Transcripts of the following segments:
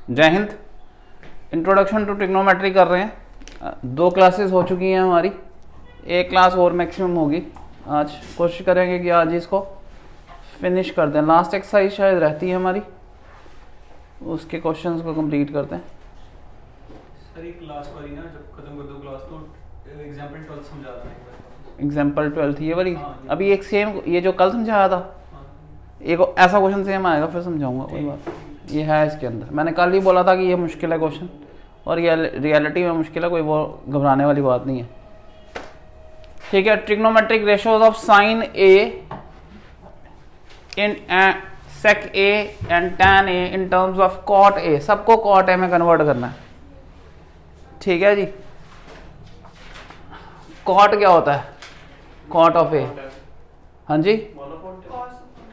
जय Hind. Introduction to trigonometry कर रहे हैं। 2 क्लासेस हो चुकी हैं हमारी, 1 क्लास और मैक्सिमम होगी। आज कोशिश करेंगे कि आज इसको फिनिश कर दें। लास्ट एक्सरसाइज शायद रहती है हमारी, उसके क्वेश्चंस को कंप्लीट करते हैं। सर एक क्लास वाली ना जब खत्म कर दो क्लास तो एग्जांपल 12 समझाते हैं। एग्जाम्पल 12 ये वाली। हाँ, अभी एक सेम ये जो कल समझाया था, हाँ। एक ऐसा क्वेश्चन सेम आएगा, फिर समझाऊंगा, कोई बात। ये है इसके अंदर, मैंने कल ही बोला था कि ये मुश्किल है क्वेश्चन, और ये रियलिटी में मुश्किल है, कोई वो घबराने वाली बात नहीं है। ठीक है। Trigonometric ratios of sine A in sec A and tan A in terms of cot A, सबको कॉट ए में कन्वर्ट करना है। ठीक है जी। कॉट क्या होता है? कॉट ऑफ ए, हाँ जी,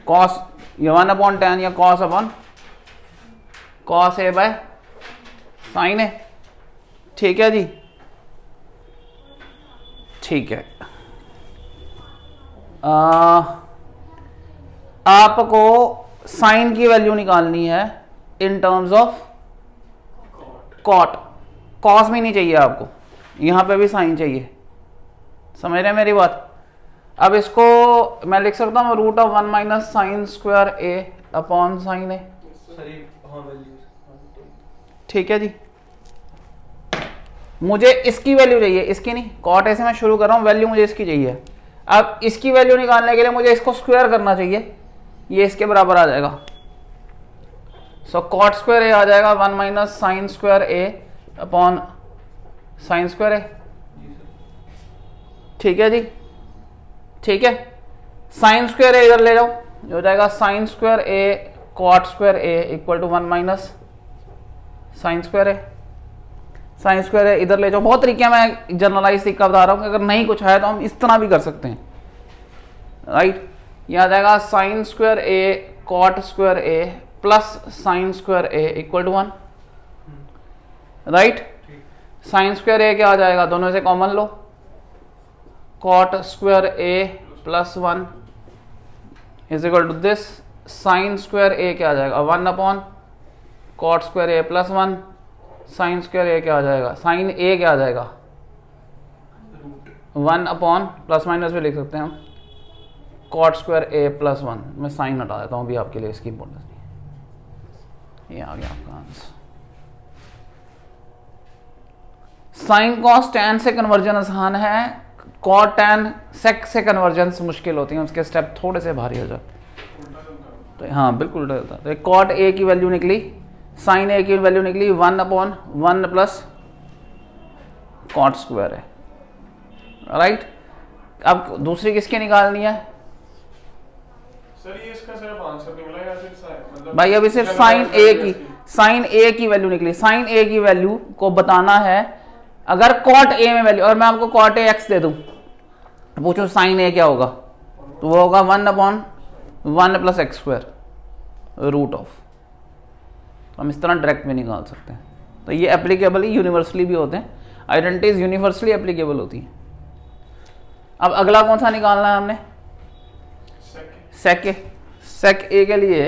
कॉस, ये 1/10 या cos upon cos A by sine A. ठीक है जी, ठीक है। आपको साइन की वैल्यू निकालनी है in terms of cot. Cos भी नहीं चाहिए आपको, यहां पे भी साइन चाहिए। समझ रहे हैं मेरी बात? अब इसको मैं लिख सकता हूँ root of 1 minus sine square A upon sine A. ठीक है जी। मुझे इसकी वैल्यू चाहिए, इसकी नहीं, कॉट ए से मैं शुरू कर रहा हूँ, वैल्यू मुझे इसकी चाहिए। अब इसकी वैल्यू निकालने के लिए मुझे इसको स्क्वायर करना चाहिए, ये इसके बराबर आ जाएगा। सो कॉट स्क्वायर ए आ जाएगा 1 minus sine square A upon sine square ए। ठीक है जी, ठीक है। साइन स्क्वायर ए इधर ले जाओ, हो जाएगा sine square A cot square A equal to 1 minus sine square A. Sine square A इधर ले जाओ। बहुत तरीके मैं जनरलाइज तरीका बता रहा हूँ, अगर नहीं कुछ है तो हम इस तरह भी कर सकते हैं, राइट। ये आ जाएगा sine square A cot square A plus sine square A equal to 1, right. Sine square A क्या आ जाएगा? दोनों से कॉमन लो, cot square A plus 1 is equal to this. Sine square A क्या आ जाएगा? 1 upon cot square A plus 1। Sine square A क्या आ जाएगा? साइन ए क्या आ जाएगा? 1 अपॉन, प्लस माइनस भी लिख सकते हैं हम, कॉट स्क्वायर ए प्लस 1। मैं साइन हटा देता हूँ अभी आपके लिए, इसकी इंपॉर्टेंस नहीं। ये आ गया आपका आंसर। साइन कॉस टैन से कन्वर्जन आसान है, कॉट टैन सेक से कन्वर्जन मुश्किल होती है, उसके स्टेप थोड़े से भारी हो जाते हैं। तो हाँ बिल्कुल उल्टा होता है। तो कॉट ए की वैल्यू निकली, साइन ए की वैल्यू निकली 1 अपॉन 1 प्लस कॉट स्क्वायर है, राइट। अब दूसरी किसकी निकालनी है? सर ये इसका सिर्फ आंसर निकला या सिर्फ मतलब भाई अभी सिर्फ साइन ए की वैल्यू निकली। साइन ए की वैल्यू को बताना है, अगर कॉट ए में वैल्यू, और मैं आपको कॉट ए एक्स दे दूं, पूछो साइन ए क्या होगा, तो वो होगा 1 upon 1 plus x square root of. हम इस तरह डायरेक्ट में निकाल सकते हैं। तो ये एप्लीकेबल यूनिवर्सली भी होते हैं, आइडेंटिटीज यूनिवर्सली एप्लीकेबल होती हैं। अब अगला कौन सा निकालना है हमने? सेक ए। सेक ए के लिए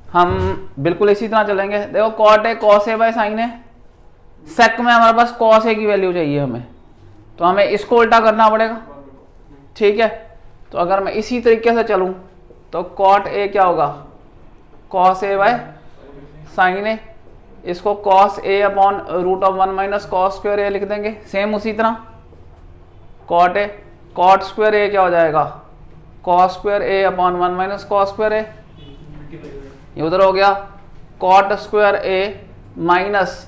हम बिल्कुल इसी तरह चलेंगे। देखो cot A cos A by sine A, sec में हमारे पास कॉस ए की वैल्यू चाहिए हमें, तो हमें इसको उल्टा करना पड़ेगा। ठीक है। तो अगर मैं इसी तरीके से चलूं तो कॉट ए क्या होगा? Cos A by sine A. इसको cos A upon root of 1 minus cos square A लिख देंगे। सेम उसी तरह cot A, cot square A क्या हो जाएगा? Cos square A upon 1 minus cos square A. ये उधर हो गया cot square A minus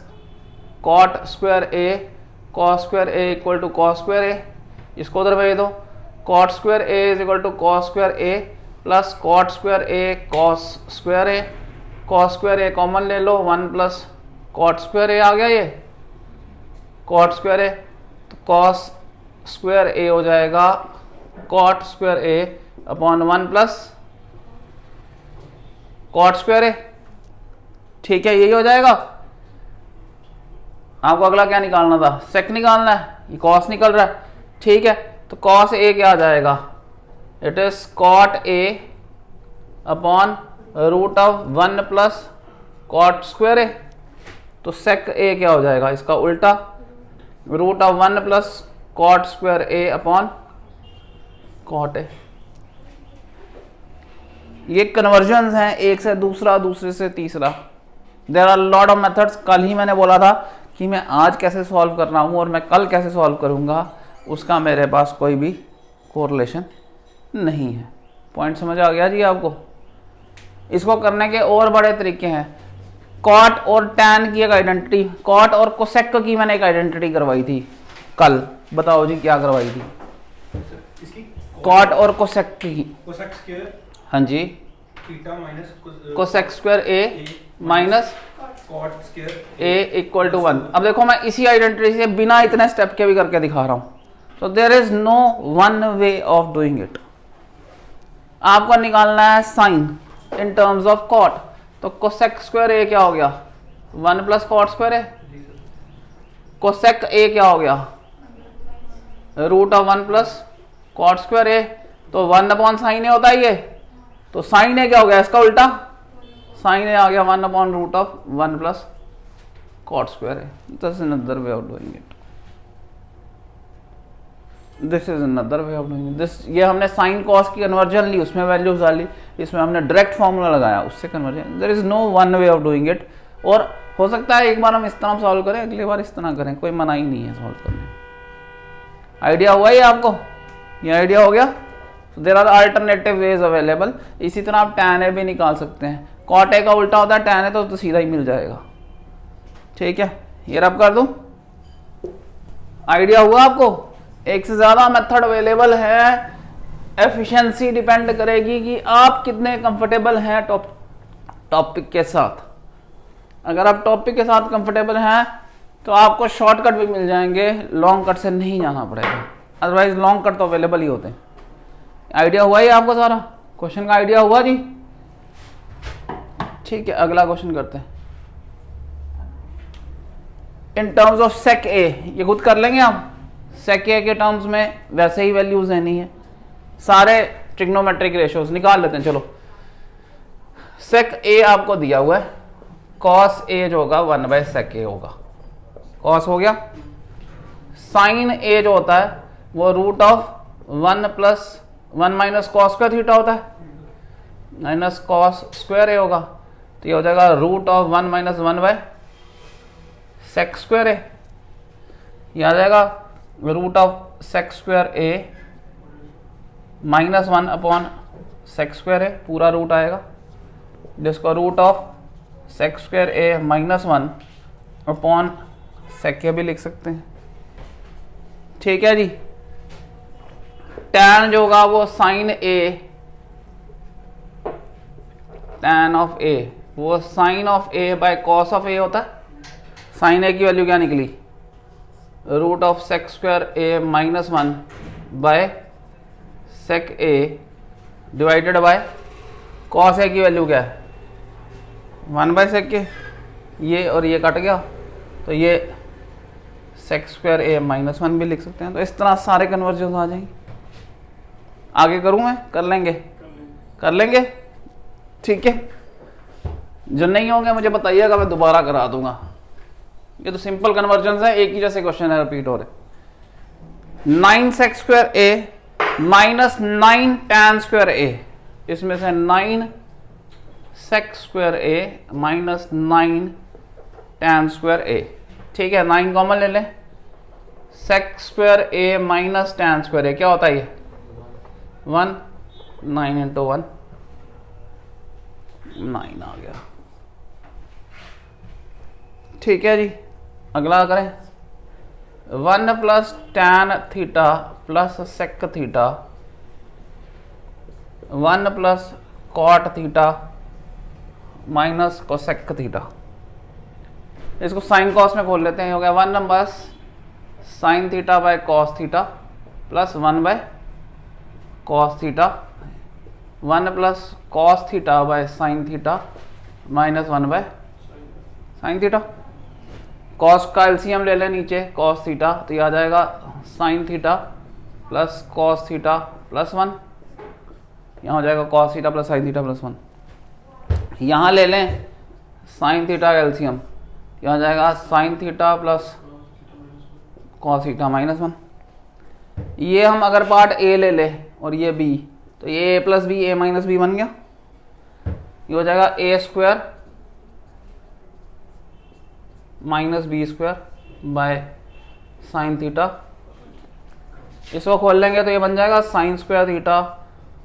cot square A cos square A equal to cos square A. इसको उधर भेज दो, cot square A is equal to cos square A plus cot square A cos square A. Cos square A common ले लो, 1 plus cot square ए आ गया, ये cot square A. तो कॉस स्क्वायर ए हो जाएगा cot square A upon 1 plus cot square ए। ठीक है, यही हो जाएगा। आपको अगला क्या निकालना था? सेक निकालना है, ये कॉस निकल रहा है। ठीक है, तो कॉस ए क्या आ जाएगा? It is cot A upon root of 1 plus cot square A. तो sec a क्या हो जाएगा, इसका उल्टा root of 1 plus cot square a upon cot a। ये कन्वर्जन हैं, एक से दूसरा, दूसरे से तीसरा। There are lot of methods. कल ही मैंने बोला था कि मैं आज कैसे सॉल्व कर रहा हूँ और मैं कल कैसे सॉल्व करूँगा, उसका मेरे पास कोई भी कोरिलेशन नहीं है। पॉइंट समझ आ गया जी आपको? इसको करने के और बड़े तरीके हैं। कॉट और टैन की एक आइडेंटिटी, कॉट और कोसेक की मैंने एक आइडेंटिटी करवाई थी कल। बताओ जी क्या करवाई थी? इसकी कॉट और कोसेक की। कोसेक स्क्वायर हाँ जी, theta minus cosec square A minus cot square A equal to 1। अब देखो मैं इसी आइडेंटिटी से बिना इतने स्टेप के भी करके दिखा रहा हूँ। तो there is no one way of doing it. आपको निकालना है sine in terms of cot. तो कोसेक स्क्वायर ए क्या हो गया, 1 plus cot square A. Cosec A क्या हो गया, root of 1 plus cot square A. तो 1 अपॉन साइन ए होता है ये, तो साइन ए क्या हो गया, इसका उल्टा साइन ए आ गया 1 upon root of 1 plus cot square A. This is another way of doing it. This is another way of doing this. ये हमने साइन कॉस की कन्वर्जन ली, उसमें वैल्यूज डाली, इसमें हमने डायरेक्ट फॉर्मूला लगाया, उससे conversion. There is no one way of doing it. और हो सकता है एक बार हम इस तरह सॉल्व करें, अगली बार इस तरह करें, कोई मनाही नहीं है सॉल्व करने। आइडिया हुआ ये आपको? ये आइडिया हो गया? There are alternative ways available. इसी तरह आप टैन ए भी निकाल सकते हैं। कॉट ए का उल्टा होता है टैन ए, तो सीधा ही मिल जाएगा। ठीक है, ये रब कर दूं। आइडिया हुआ आपको? एक से ज्यादा मेथड अवेलेबल है। एफिशिएंसी डिपेंड करेगी कि आप कितने कंफर्टेबल हैं टॉपिक के साथ। अगर आप टॉपिक के साथ कंफर्टेबल हैं तो आपको शॉर्टकट भी मिल जाएंगे, लॉन्ग कट से नहीं जाना पड़ेगा। अदरवाइज लॉन्ग कट तो अवेलेबल ही होते हैं। आइडिया हुआ ही आपको सारा? क्वेश्चन का आइडिया हुआ जी? ठीक है, अगला क्वेश्चन करते हैं। इन टर्म्स ऑफ सेक ए, ये खुद कर लेंगे आप। सेक ए के टर्म्स में वैसे ही वैल्यूज देनी है, सारे ट्रिग्नोमेट्रिक रेशियोज निकाल लेते हैं। चलो, सेक ए आपको दिया हुआ है, कॉस ए जो होगा 1 बाय सेक ए होगा, कॉस हो गया। साइन ए जो होता है वो root of 1 plus 1 minus cos square theta होता है, माइनस कॉस स्क्वायर ए होगा। तो ये हो जाएगा root of 1 minus 1 by sec square A. ये आ जाएगा root of sec square A minus 1 upon sec square A, पूरा रूट आएगा, जिसको root of sec square A minus 1 upon sec A भी लिख सकते हैं। ठीक है जी। टैन जो होगा वो sine A, tan of A वो sine of A by cos of A होता है। साइन ए की वैल्यू क्या निकली, root of sec square A minus 1 by sec A divided by cos A की वैल्यू क्या है, 1 बाय सेक ए। ये और ये कट गया, तो ये सेक स्क्वायर ए माइनस 1 भी लिख सकते हैं। तो इस तरह सारे कन्वर्जन आ जाएंगे। आगे करूँ मैं? कर लेंगे? कर लेंगे, ठीक है। जो नहीं होंगे मुझे बताइएगा, मैं दोबारा करा दूंगा। ये तो सिंपल कन्वर्जन है, एक ही जैसे क्वेश्चन है, रिपीट हो रहे। 9 सेक स्क्वायर ए माइनस 9 टैन स्क्वायर ए, इसमें से 9 सेक स्क्वायर ए माइनस 9 टैन स्क्वायर ए। ठीक है, 9 कॉमन ले लें। सेक square A minus tan square A क्या होता है, ये 1, 9 इंटू 1 9 आ गया। ठीक है जी, अगला करें। 1 plus tan theta plus sec theta 1 plus cot theta minus cosec theta. इसको साइन कॉस में खोल लेते हैं। हो गया 1 number sine theta by cos theta plus 1 by cos theta, 1 plus cos theta by sine theta minus 1 by sine theta. Cos का LCM ले लें नीचे, कॉस थीटा, तो ये आ जाएगा sine theta plus cos theta plus 1। यहाँ हो जाएगा cos theta plus sine theta plus 1। यहाँ ले लें साइन थीटा का एलसीएम, क्या हो जाएगा sine theta plus cos theta minus 1। ये हम अगर पार्ट ए ले ले और ये बी, तो ये A plus B A minus B बन गया। ये हो जाएगा A square minus B square by sine theta. इसको खोल लेंगे तो ये बन जाएगा sine square theta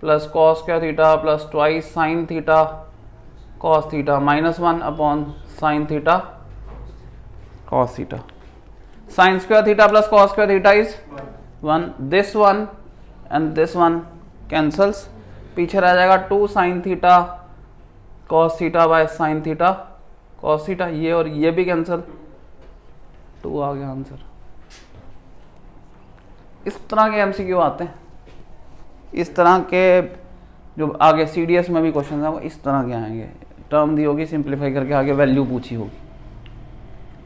plus cos square theta plus twice sine theta cos theta minus 1 upon sine theta cos theta. Sine square theta plus cos square theta is 1, this one and this one cancels, पीछे रह जाएगा 2 sign theta cos theta by sine theta cos theta. ये और ये भी cancel, 2 आ गया answer. इस तरह के एमसीक्यू आते हैं, इस तरह के जो आगे सीडीएस में भी क्वेश्चन है वो इस तरह के आएंगे। टर्म दी होगी, सिंप्लीफाई करके आगे वैल्यू पूछी होगी,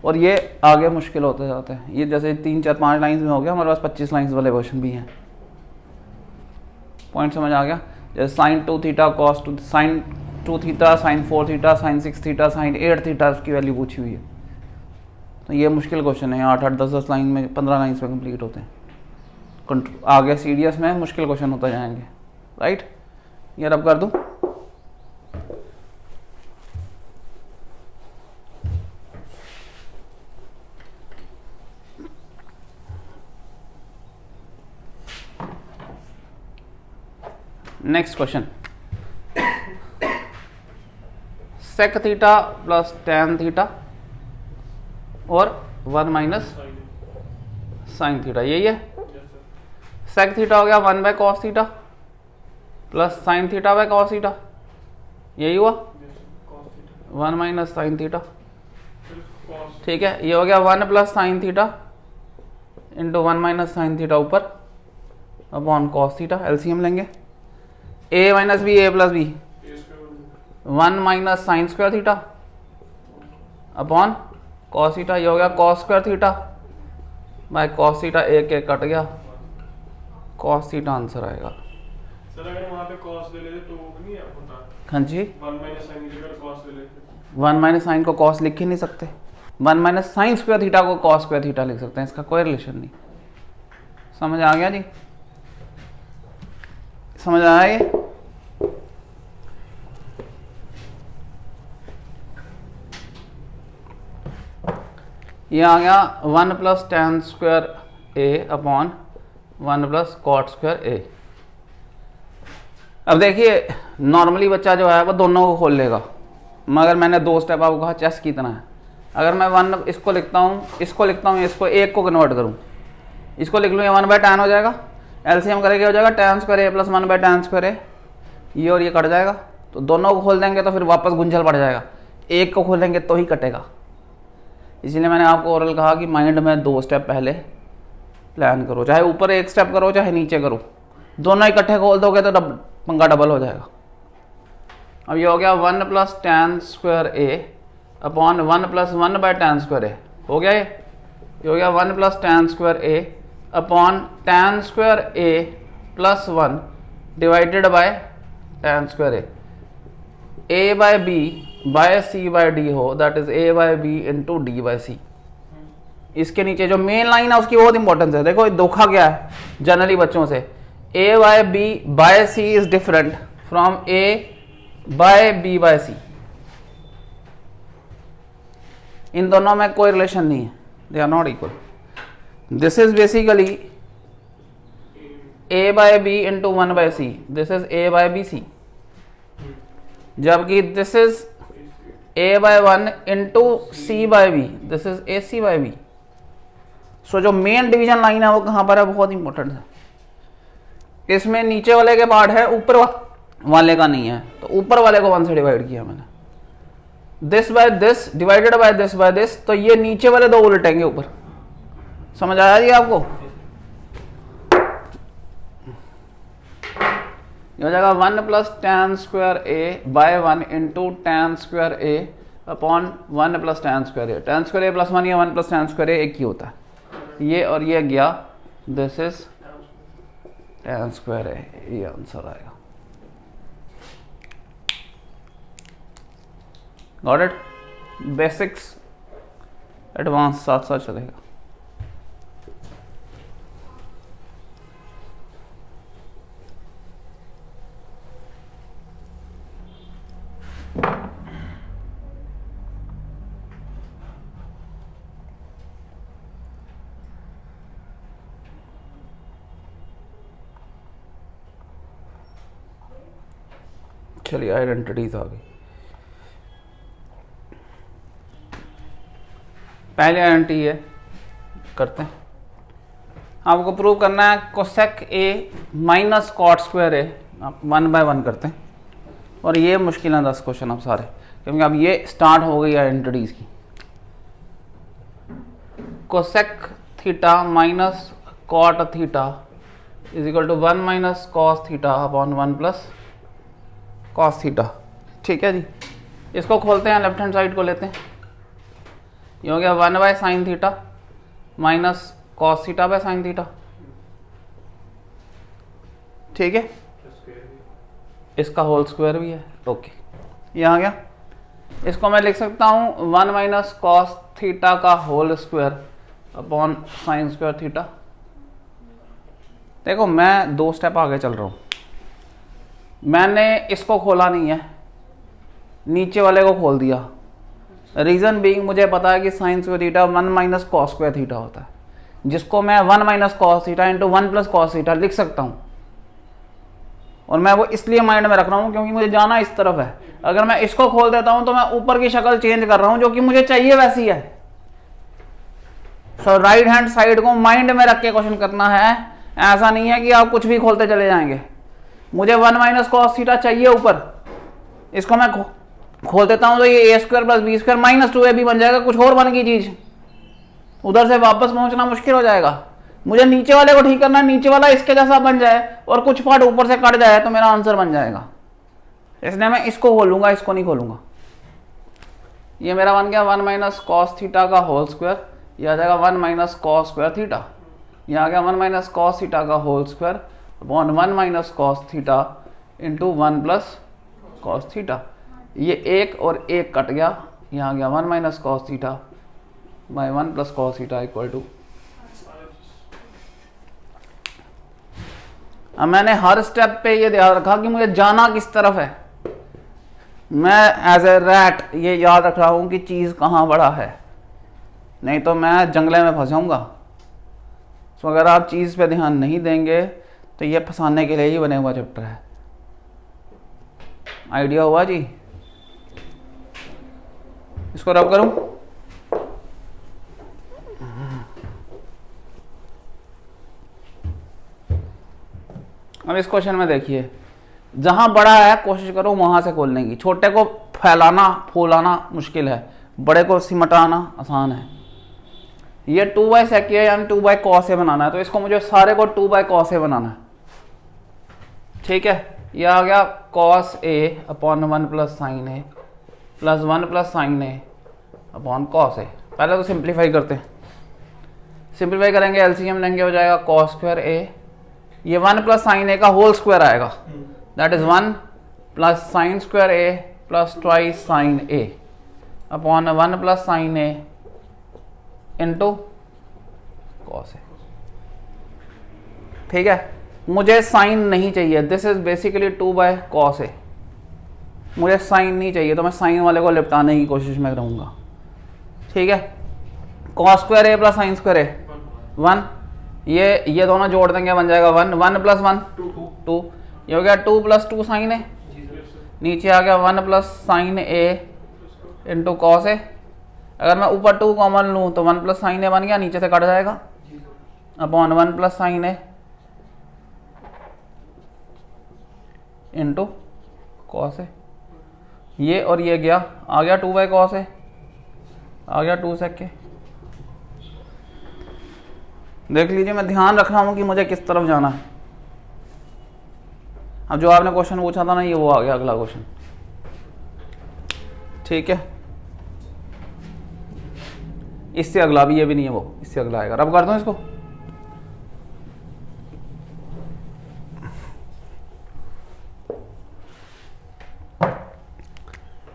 और ये आगे मुश्किल होते जाते हैं। ये जैसे 3, 4, 5 लाइंस में हो गया, हमारे पास 25 लाइंस वाले क्वेश्चन भी हैं। पॉइंट समझ आ गया? जैसे sine 2 theta cos 2, sine 2 theta sine 4 theta sine 6 theta sine 8 theta उसकी वैल्यू पूछी हुई है। तो ये मुश्किल क्वेश्चन है, 8, 10 लाइन में 15 लाइन्स में कंप्लीट होते हैं। आगे सीडीएस में मुश्किल क्वेश्चन होते जाएंगे, राइट? ये रब कर दूं। Next question, sec theta plus tan theta और 1 माइनस साइन थीटा, यही है। सेक थीटा हो गया 1 by cos theta plus sine theta by cos theta, यही हुआ 1 माइनस साइन थीटा। ठीक है, ये हो गया 1 plus sine theta into 1 minus sine theta ऊपर अपॉन कॉस थीटा। एलसीएम लेंगे, A minus B A plus B, 1 minus sine square theta upon cos theta. ये हो गया cos square theta by cos theta, एक कट गया, cos theta answer आएगा। Sir अगर वहां पे कॉस ले लेते तो वो नहीं होता? हाँ जी, 1 माइनस साइन की जगह कॉस ले लेते। 1 माइनस साइन को कॉस लिख ही नहीं सकते, 1 माइनस साइन स्क्वायर थीटा को कॉस स्क्वायर थीटा लिख सकते हैं, इसका कोई रिलेशन नहीं। समझ आ गया जी? समझ आया ये? ये आ गया 1 plus tan square A upon 1 plus cot square ए। अब देखिए नॉर्मली बच्चा जो है वो दोनों को खोल लेगा, मगर मैंने 2 स्टेप आपको कहा चेस की तरह है। अगर मैं 1 इसको लिखता हूँ, इसको लिखता हूँ, इसको 1 को कन्वर्ट करूँ, इसको लिख लूँ, ये 1 बाय टैन हो जाएगा। एलसीएम करेंगे हो जाएगा tan square A plus 1 by tan square A, ये और ये कट जाएगा। तो दोनों को खोल देंगे तो फिर वापस गुंझल पड़ जाएगा, एक को खोलेंगे तो ही कटेगा। इसीलिए मैंने आपको ओरल कहा कि माइंड में 2 स्टेप पहले प्लान करो, चाहे ऊपर 1 स्टेप करो चाहे नीचे करो, दोनों इकट्ठे खोल दोगे तो पंगा डबल हो जाएगा। अब ये हो गया 1 plus tan square A upon 1 plus 1 by tan square A, हो गया ये हो गया 1 plus tan square A upon tan square A plus 1 divided by tan square A by B by C by D हो, that is A by B into D by C. इसके नीचे जो main line है उसकी बहुत importance है। देखो धोखा क्या है जनरली बच्चों से, A by B by C is different from A by B by C. इन दोनों में कोई रिलेशन नहीं है, they are not equal. This is basically A by B into 1 by C, this is A by B C, जबकि this is A by 1 into C by B, this is A C by B. So जो main division line है वो कहां पर है, बहुत important है। इसमें नीचे वाले के पार्ट है, ऊपर वाले का नहीं है, तो ऊपर वाले को 1 से डिवाइड किया मैंने, this by this divided by this by this, तो ये नीचे वाले 2 उलटेंगे ऊपर। समझ आया जी आपको? ये हो जाएगा 1 plus tan square A by 1 into tan square A upon 1 plus tan square A. Tan square A plus 1 या 1 प्लस टैन स्क्वायर ए एक ही होता है, ये और ये गया, this is tan square A, ये आंसर आएगा। Got it? बेसिक्स एडवांस साथ साथ चलेगा। चलिए आइडेंटिटीज आ गई। पहली आइडेंटिटी है, करते हैं। आपको प्रूव करना है cosec A minus cot square A, आप 1 बाय 1 करते हैं। और ये मुश्किल है 10 क्वेश्चन अब सारे, क्योंकि अब ये स्टार्ट हो गई आइडेंटिटीज की। Cosec theta minus cot theta is equal to 1 minus cos theta upon 1 plus cos theta. ठीक है जी, इसको खोलते हैं, लेफ्ट हैंड साइड को लेते हैं। ये हो गया 1 by sine theta minus cos theta by sine theta. ठीक है, इसका होल स्क्वायर भी है। ओके, ये आ गया। इसको मैं लिख सकता हूँ 1 माइनस कॉस थीटा का whole square upon sine square theta. देखो मैं 2 स्टेप आगे चल रहा हूँ। मैंने इसको खोला नहीं है, नीचे वाले को खोल दिया। रीज़न बीइंग मुझे पता है कि sign square theta 1 minus cos square theta होता है, जिसको मैं 1 minus cos theta into 1 plus cos theta लिख सकता हूँ। और मैं वो इसलिए माइंड में रख रहा हूँ क्योंकि मुझे जाना इस तरफ है। अगर मैं इसको खोल देता हूँ तो मैं ऊपर की शक्ल चेंज कर रहा हूँ, जो कि मुझे चाहिए वैसी है। सो राइट हैंड साइड को माइंड में रख के क्वेश्चन करना है। ऐसा नहीं है कि आप कुछ भी खोलते चले जाएंगे। मुझे 1 माइनस कॉस थीटा चाहिए ऊपर, इसको मैं खोल देता हूं तो ये a square plus b square minus 2ab बन जाएगा, कुछ और बन गई चीज। उधर से वापस पहुंचना मुश्किल हो जाएगा। मुझे नीचे वाले को ठीक करना है, नीचे वाला इसके जैसा बन जाए और कुछ पार्ट ऊपर से कट जाए तो मेरा आंसर बन जाएगा। इसलिए मैं इसको खोलूंगा, इसको नहीं खोलूंगा। ये मेरा बन गया 1 माइनस कॉस थीटा का होल स्क्वायर, यह आ जाएगा 1 माइनस कॉस स्क्वायर थीटा। यह आ गया 1 माइनस कॉस थीटा का whole square upon 1 minus cos theta into 1 plus cos theta. ये एक और एक कट गया, यहाँ गया 1 minus cos theta by 1 plus cos theta equal to. अब मैंने हर स्टेप पे ये ध्यान रखा कि मुझे जाना किस तरफ है। मैं एज ए रैट ये याद रख रहा हूँ कि चीज़ कहाँ बड़ा है, नहीं तो मैं जंगले में फंस जाऊँगा। तो अगर आप चीज़ पे ध्यान नहीं देंगे तो ये फंसाने के लिए ही बने हुआ चैप्टर है। आइडिया हुआ जी? इसको रब करूं? अब इस क्वेश्चन में देखिए, जहां बड़ा है कोशिश करो वहां से खोलने की। छोटे को फैलाना फूलाना मुश्किल है, बड़े को सिमटाना आसान है। ये 2 बाई सेक यानी 2 बाई कॉस ए बनाना है, तो इसको मुझे सारे को 2 बाई कॉस ए बनाना है। ठीक है, ये आ गया cos A upon 1 plus sine A plus 1 plus sine a upon cos ए। पहले तो सिंप्लीफाई करते हैं। सिंप्लीफाई करेंगे, एलसीएम लेंगे, हो जाएगा कॉस स्क्वायर ए। ये 1 प्लस साइन ए का होल स्क्वायर आएगा, that is 1 plus sine square A plus twice sine a upon 1 plus sine a into cos a. ठीक है, मुझे साइन नहीं चाहिए, this is basically 2 by cos a. मुझे sine नहीं चाहिए तो मैं साइन वाले को लिपटाने की कोशिश में रहूंगा। ठीक है, कॉस स्क्वायर ए प्लस साइन स्क्वायर ए 1, ये दोनों जोड़ देंगे, बन जाएगा 1 1 प्लस 1 2। ये हो गया 2 प्लस 2 साइन ए, नीचे आ गया 1 plus sine a into cos ए। अगर मैं ऊपर 2 कॉमन लूँ तो 1 प्लस साइन ए बन गया, नीचे से कट जाएगा upon 1 plus sine a into cos ए। ये और ये गया, आ गया 2 बाई कॉस ए, आ गया 2 सेक के। देख लीजिए, मैं ध्यान रख रहा हूं कि मुझे किस तरफ जाना है। अब जो आपने क्वेश्चन पूछा था ना, ये वो आ गया अगला क्वेश्चन। ठीक है, इससे अगला भी, ये भी नहीं है वो, इससे अगला आएगा। अब कर दूं इसको,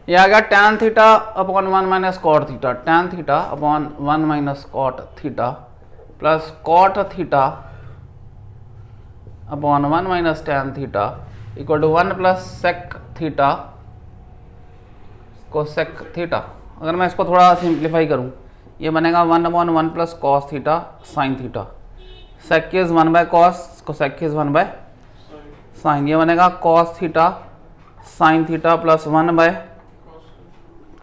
ये आ गया tan theta upon 1 minus cot theta, tan theta upon 1 minus cot theta plus cot theta upon 1 minus tan theta equal to 1 plus sec theta cosec theta. अगर मैं इसको थोड़ा सिंप्लीफाई करूं, ये बनेगा 1 upon 1 plus cos theta sine theta, sec is 1 by cos, cosec is 1 by sine, ये बनेगा cos theta sine theta plus 1 by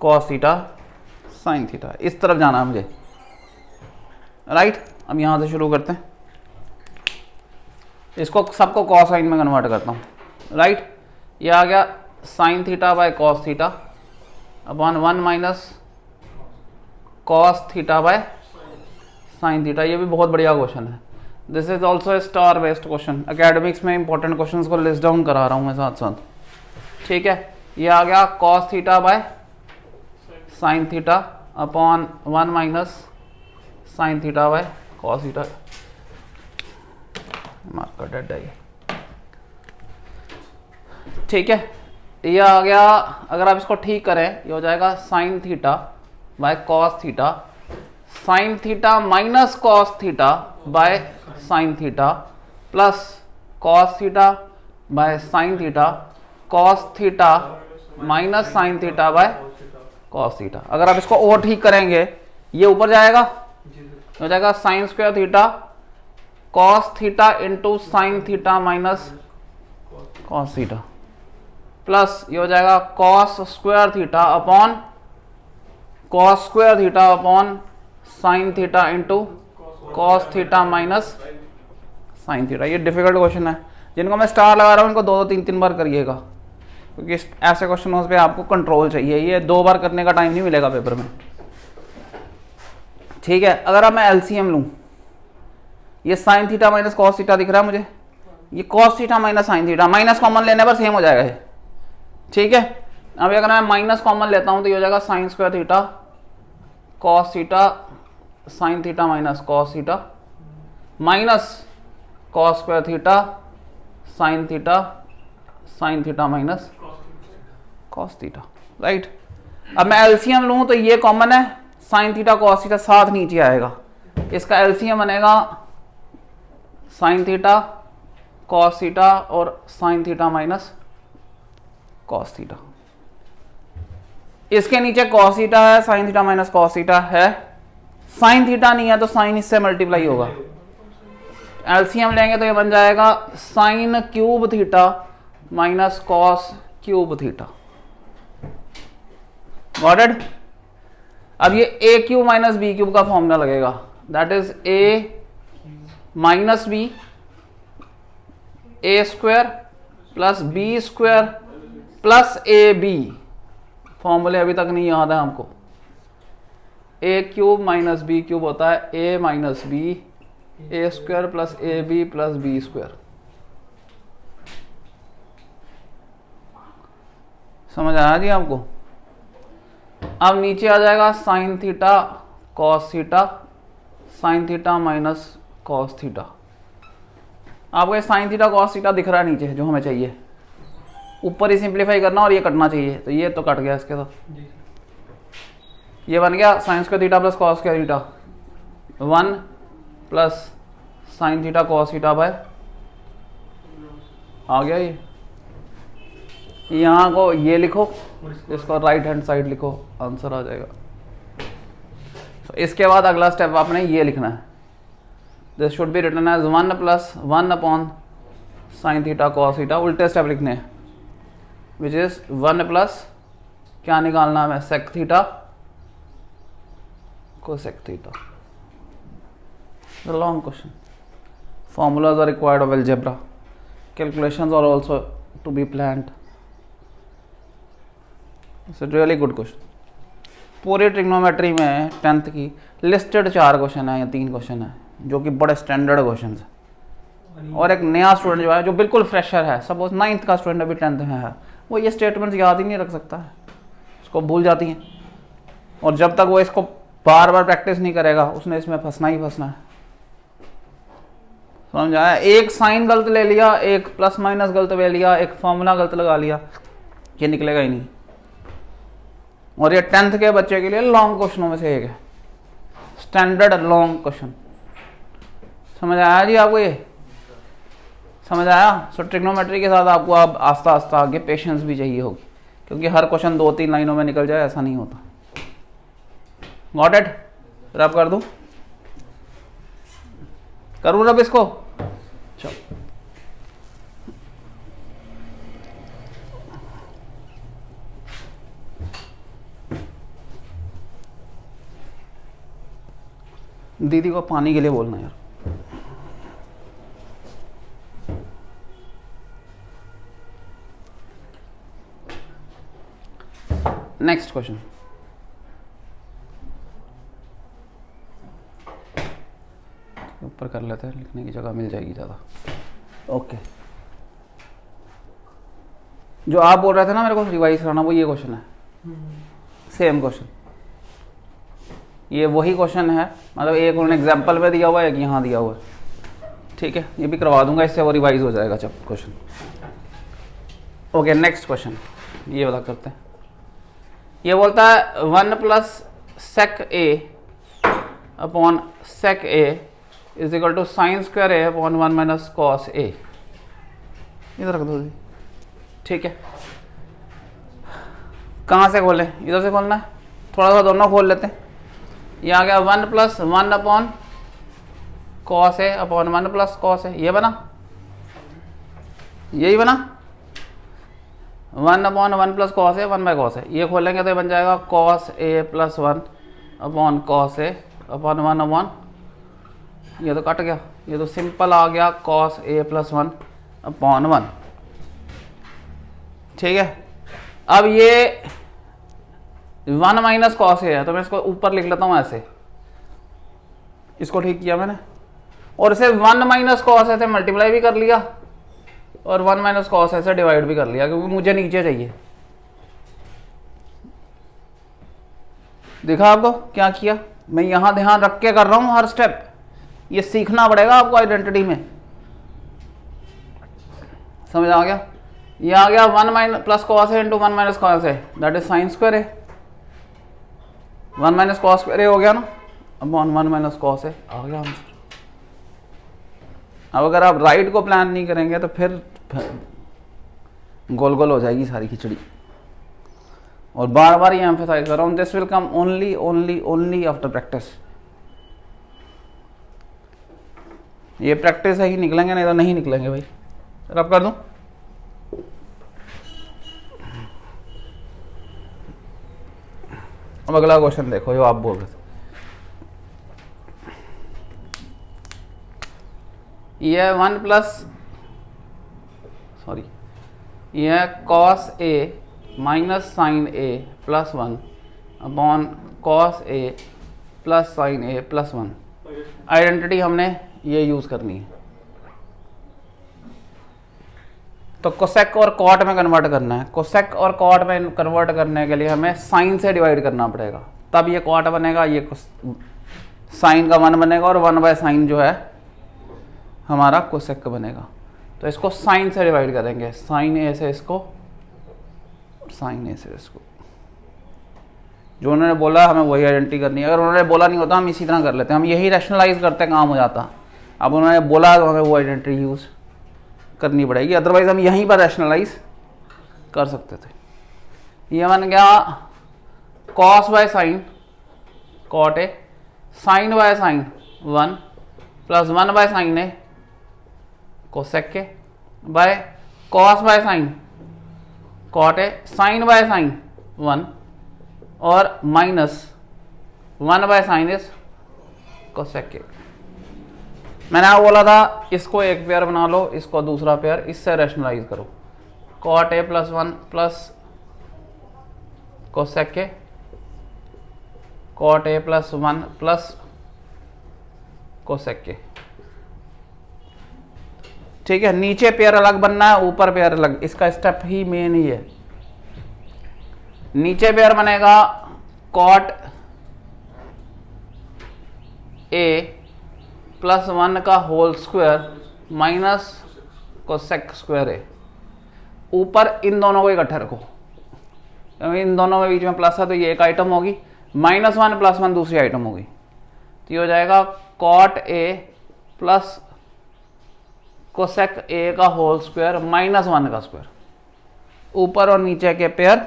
cos theta sine theta. इस तरफ जाना है मुझे, राइट। अब यहाँ से शुरू करते हैं, इसको सबको कॉस साइन में कन्वर्ट करता हूँ, राइट। ये आ गया sign theta by cos theta upon 1 minus cos theta by sine theta. ये भी बहुत बढ़िया क्वेश्चन है। This is also a star based question, academics में इंपॉर्टेंट क्वेश्चंस को लिस्ट डाउन करा रहा हूँ मैं साथ साथ, ठीक है। ये आ गया cos theta by sine theta upon 1 minus sine theta by cos theta, mark कर डेड है, ठीक है। ये आ गया, अगर आप इसको ठीक करें ये हो जाएगा sine theta by cos theta, sine theta minus cos theta by sine theta plus cos theta by sine theta, cos theta minus sine theta by cos theta. अगर आप इसको और ठीक करेंगे ये ऊपर जाएगा, हो जाएगा sine square theta cos theta into sine theta minus cos theta plus ये हो जाएगा cos square theta upon cos square theta upon sine theta into cos theta minus sine theta. ये डिफिकल्ट क्वेश्चन है, जिनको मैं स्टार लगा रहा हूँ इनको 2-3 बार करिएगा, क्योंकि ऐसे क्वेश्चन पे आपको कंट्रोल चाहिए। ये 2 बार करने का टाइम नहीं मिलेगा पेपर में, ठीक है। अगर अब मैं एलसीएम लूँ, ये sign theta minus cos theta दिख रहा है मुझे, ये cos theta minus sine theta, minus common लेने पर सेम हो जाएगा ये, ठीक है। अभी अगर मैं माइनस कॉमन लेता हूं तो ये हो जाएगा sine square theta cos theta sine theta minus cos theta minus cos square theta sine theta minus cos theta, right. अब मैं एलसीएम लूं तो ये कॉमन है, साइन थीटा कॉस थीटा साथ नीचे आएगा, इसका एलसीएम बनेगा साइन थीटा कॉस थीटा और sign theta minus cos theta. इसके नीचे कॉस थीटा है, sign theta minus cos theta है, साइन थीटा नहीं है तो साइन इससे मल्टीप्लाई होगा, एलसीएम लेंगे तो ये बन जाएगा sine cube theta minus cos cube theta, got it. अब ये a cube minus b cube का फॉर्मूला लगेगा, that is a minus B a square plus b square plus a b. फॉर्मूले अभी तक नहीं याद है हमको, a cube minus b cube होता है a minus B a square plus a b plus b square. समझ आया जी आपको। अब नीचे आ जाएगा sine theta cos theta sine theta minus cos theta. आपको ये साइन थीटा कॉस थीटा दिख रहा है नीचे, जो हमें चाहिए ऊपर ही सिंप्लीफाई करना और ये कटना चाहिए, तो ये तो कट गया इसके, तो ये बन गया sine square theta plus cos square theta 1 plus sine theta cos theta by, आ गया ये। यहाँ को ये लिखो, इसको राइट हैंड साइड लिखो, आंसर आ जाएगा। तो इसके बाद अगला स्टेप आपने ये लिखना है, this should be written as 1 plus 1 upon sine theta cos theta, उल्टे स्टेप लिखने हैं, विच इज 1 प्लस क्या निकालना है, sec theta cosec theta. Long question, formulas are required of algebra, calculations are also to be planned. It's a really good question. पूरे trigonometry में 10th की listed 4 question है या 3 क्वेश्चन है जो कि बड़े स्टैंडर्ड क्वेश्चन है, और एक नया स्टूडेंट जो है जो बिल्कुल फ्रेशर है, सपोज 9th का स्टूडेंट अभी 10th में है, वो ये स्टेटमेंट्स याद ही नहीं रख सकता है, उसको भूल जाती हैं, और जब तक वो इसको बार बार प्रैक्टिस नहीं करेगा उसने इसमें फंसना ही फंसना है। समझ आया। एक साइन गलत ले लिया, एक प्लस माइनस गलत ले लिया, एक फॉर्मूला गलत लगा लिया, ये निकलेगा ही नहीं। और ये 10th के बच्चे के लिए लॉन्ग क्वेश्चनों में से एक है, स्टैंडर्ड लॉन्ग क्वेश्चन। समझ आया जी आपको? ये समझ आया? सो ट्रिग्नोमेट्री के साथ आपको अब आस्ता आस्ता आगे पेशेंस भी चाहिए होगी, क्योंकि हर क्वेश्चन 2-3 लाइनों में निकल जाए ऐसा नहीं होता। Got it? रब कर दूं? करूं रब इसको? चलो दीदी को पानी के लिए बोलना यार। नेक्स्ट क्वेश्चन, ऊपर कर लेते हैं, लिखने की जगह मिल जाएगी ज़्यादा। ओके, जो आप बोल रहे थे ना मेरे को रिवाइज कराना, वो ये क्वेश्चन है, सेम क्वेश्चन, ये वही क्वेश्चन है, मतलब एक उन्होंने एग्जाम्पल में दिया हुआ है, एक यहाँ दिया हुआ है। ठीक है, ये भी करवा दूंगा, इससे वो रिवाइज हो जाएगा जब क्वेश्चन। ओके, नेक्स्ट क्वेश्चन ये वाला करते हैं। ये बोलता है 1 + sec A upon sec A is equal to sin square A upon 1 - cos A। इधर रख दो जी। ठीक है, कहाँ से खोलें? इधर से खोलना है, थोड़ा सा दोनों खोल लेते हैं। ये आ गया 1 + 1 upon cos A upon 1 + cos A, ये बना, यही बना 1 upon 1 + cos A 1/cos A। ये खोलेंगे तो बन जाएगा cos A + 1 upon cos A upon 1 upon, ये तो कट गया, ये तो सिंपल आ गया cos A + 1 अपॉन 1। ठीक है, अब ये 1 - cos A है, तो मैं इसको ऊपर लिख लेता हूँ ऐसे, इसको ठीक किया मैंने, और इसे 1 - cos A से मल्टीप्लाई भी कर लिया और 1 - cos A से डिवाइड भी कर लिया, क्योंकि मुझे नीचे चाहिए। देखा आपको क्या किया? मैं यहां ध्यान रख के कर रहा हूं हर स्टेप, ये सीखना पड़ेगा आपको आइडेंटिटी में। समझ आ गया? ये आ गया 1 + cos A × 1 - cos A, that is sin square A। 1 - cos square A हो गया ना, अपॉन 1 - cos A आ गया आंसर। अब अगर आप राइट को प्लान नहीं करेंगे तो फिर गोल गोल हो जाएगी सारी खिचड़ी। और बार बार ये एम्फेसाइज कर रहा हूँ, this will come only only only after practice. ये प्रैक्टिस से ही निकलेंगे, नहीं तो नहीं निकलेंगे भाई। रब कर दूं? अब अगला क्वेश्चन देखो जो आप बोल रहे थे। ये 1 + ये cos A - sin A + 1 upon cos A + sin A + 1। Identity हमने ये यूज करनी है, तो कोसेक और कॉट में कन्वर्ट करना है। कोसेक और कॉट में कन्वर्ट करने के लिए हमें साइन से डिवाइड करना पड़ेगा, तब ये कॉट बनेगा, ये साइन का 1 बनेगा, और 1/sin जो है हमारा कोसेक बनेगा। तो इसको साइन से डिवाइड करेंगे, साइन A से इसको, साइन A से इसको। जो उन्होंने बोला हमें वही आइडेंटिटी करनी है। अगर उन्होंने बोला नहीं होता हम इसी तरह कर लेते हैं, हम यही रैशनलाइज करते काम हो जाता। अब उन्होंने बोला तो हमें वो आइडेंटिटी यूज करनी पड़ेगी, अदरवाइज हम यहीं पर रैशनलाइज कर सकते थे। ये बन गया cos/sin cot A, sin/sin 1 + 1/sin A cosec A by cos/sin cot A, sin/sin 1 और minus 1/sin is cosec A। मैंने आपको बोला था इसको एक पेयर बना लो, इसको दूसरा पेयर, इससे रैशनलाइज करो। cot A + 1 + cosec A, cot A + 1 + cosec A। ठीक है, नीचे पेयर अलग बनना है, ऊपर पेयर अलग, इसका स्टेप ही मेन ही है। नीचे पेयर बनेगा cot A + 1 का whole square minus cosec square A। ऊपर इन दोनों को इकट्ठा रखो, इन दोनों में बीच में प्लस है तो ये एक आइटम होगी, -1 + 1 दूसरी आइटम होगी, तो ये हो जाएगा cot A plus cosec A का होल स्क्वायर -1 का स्क्वायर। ऊपर और नीचे के पेयर